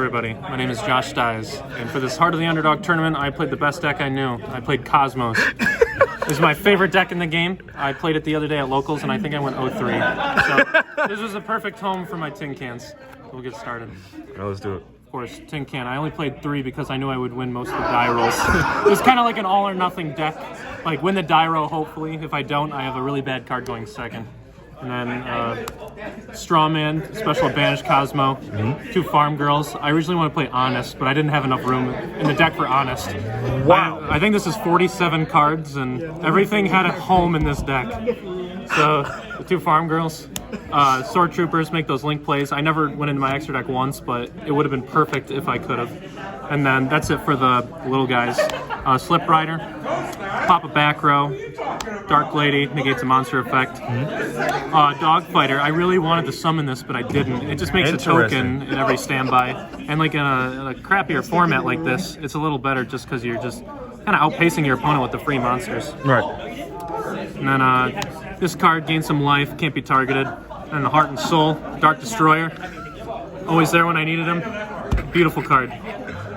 everybody. My name is Josh Stys, and for this Heart of the Underdog tournament, I played the best deck I knew. I played Kozmo. This is my favorite deck in the game. I played it the other day at Locals, and I think I went 0-3. So this was a perfect home for my tin cans. We'll get started. Yeah, let's do it. Of course, tin can. I only played 3 because I knew I would win most of the die rolls. It was kind of like an all-or-nothing deck. Like, win the die roll, hopefully. If I don't, I have a really bad card going second. And then Strawman, Special Advantage Kozmo, 2 Farm Girls. I originally wanted to play Honest, but I didn't have enough room in the deck for Honest. Wow. I think this is 47 cards, and everything had a home in this deck. So, the 2 Farm Girls. Sword Troopers make those link plays. I never went into my extra deck once, but it would have been perfect if I could have. And then that's it for the little guys. Slip Rider, pop a back row, Dark Lady, negates a monster effect. Dog Fighter, I really wanted to summon this, but I didn't. It just makes a token in every standby. And like in a crappier format like this, it's a little better just because you're just kind of outpacing your opponent with the free monsters. Right. And then this card gains some life, can't be targeted. And the Heart and Soul, Dark Destroyer. Always there when I needed him. Beautiful card.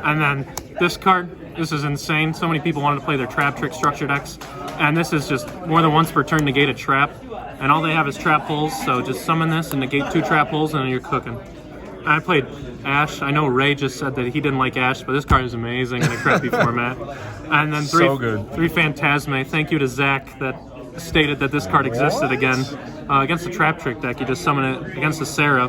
And then this card, this is insane. So many people wanted to play their Trap Trick structure decks. And this is just more than once per turn negate a trap. And all they have is trap holes, so just summon this and negate 2 trap holes and then you're cooking. I played Ash. I know Ray just said that he didn't like Ash, but this card is amazing in a crappy format. And then 3 Phantasme. Thank you to Zach that stated that this card existed again. Against the Trap Trick deck, you just summon it against the Sarah,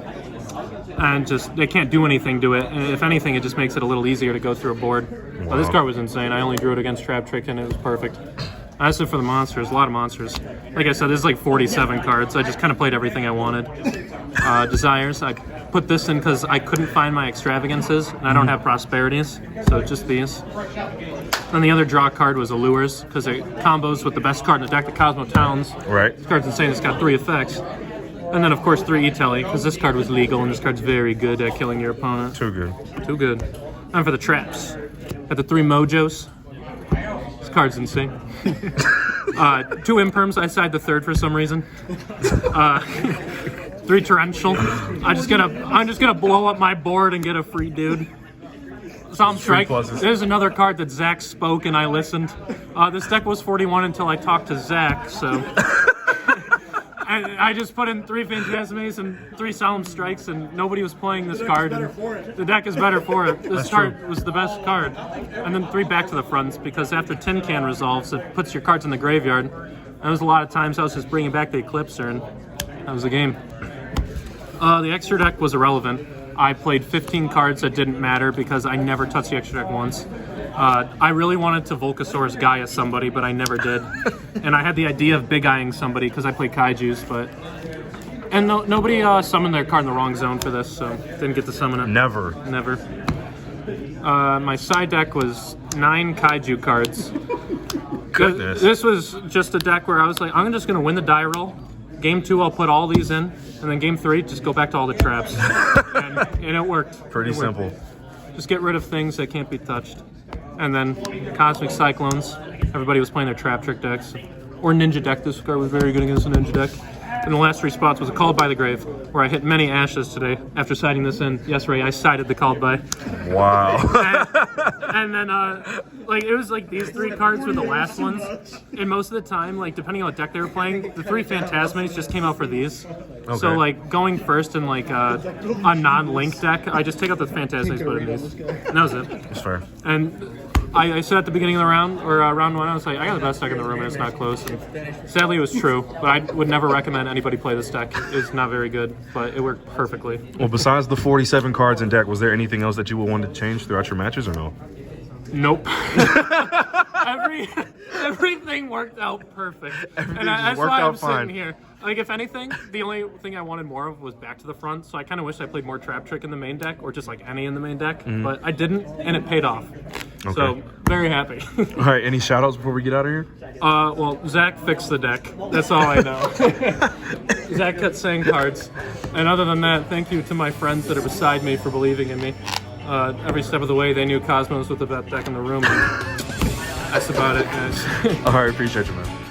and just they can't do anything to it. And if anything, it just makes it a little easier to go through a board. Wow. This card was insane. I only drew it against Trap Trick, and it was perfect. That's it for the monsters. A lot of monsters. Like I said, this is like 47 cards. I just kind of played everything I wanted. Desires. I put this in because I couldn't find my extravagances, and I don't have prosperities, so just these. And the other draw card was Allures, because it combos with the best card in the deck, the Kozmo Towns. Right. This card's insane. It's got 3 effects. And then, of course, 3 E-Telly, because this card was legal, and this card's very good at killing your opponent. Too good. Too good. And for the traps, got the 3 Mojos. This card's insane. 2 Imperms. I side the 3rd for some reason. 3 Torrential. I'm just gonna blow up my board and get a free dude. Solemn Strike. There's another card that Zach spoke and I listened. This deck was 41 until I talked to Zach, so I just put in 3 Phantasmes and 3 Solemn Strikes, and nobody was playing this card. And the deck is better for it. This card was the best card. And then 3 Back to the Fronts, because after Tin Can resolves, it puts your cards in the graveyard. And there was a lot of times I was just bringing back the Eclipser, and that was the game. The extra deck was irrelevant. I played 15 cards that didn't matter because I never touched the extra deck once. I really wanted to Volcasaurus Gaia somebody, but I never did. And I had the idea of big-eyeing somebody because I played Kaijus, but... And nobody summoned their card in the wrong zone for this, so didn't get to summon it. Never. My side deck was 9 Kaiju cards. Goodness. This was just a deck where I was like, I'm just going to win the die roll. Game 2, I'll put all these in. And then game 3, just go back to all the traps. and it worked. Pretty simple. Just get rid of things that can't be touched. And then Cosmic Cyclones. Everybody was playing their Trap Trick decks. Or Ninja deck. This card was very good against a Ninja deck. And the last 3 spots was a Called by the Grave, where I hit many Ashes today after siding this in. Yes, Ray, I sided the Called by. Wow. and then, like, it was like these 3 cards were the last ones. And most of the time, like, depending on what deck they were playing, the 3 Phantasmes just came out for these. Okay. So, like, going first in, like, a non-link deck, I just take out the Phantasmes, put in these. And that was it. That's fair. And I said at the beginning of the round, or round 1, I was like, I got the best deck in the room, and it's not close. And sadly, it was true, but I would never recommend anybody play this deck. It's not very good, but it worked perfectly. Well, besides the 47 cards in deck, was there anything else that you would want to change throughout your matches, or no? Nope. Everything worked out perfect. That's why I'm sitting here. Like, if anything, the only thing I wanted more of was Back to the Front, so I kind of wish I played more Trap Trick in the main deck, or just like any in the main deck, but I didn't, and it paid off. Okay. So, very happy. All right, any shout-outs before we get out of here? Well, Zach fixed the deck. That's all I know. Zach cut saying cards. And other than that, thank you to my friends that are beside me for believing in me. Every step of the way, they knew Cosmos was the best deck in the room. And that's about it, guys. All right, appreciate you, man.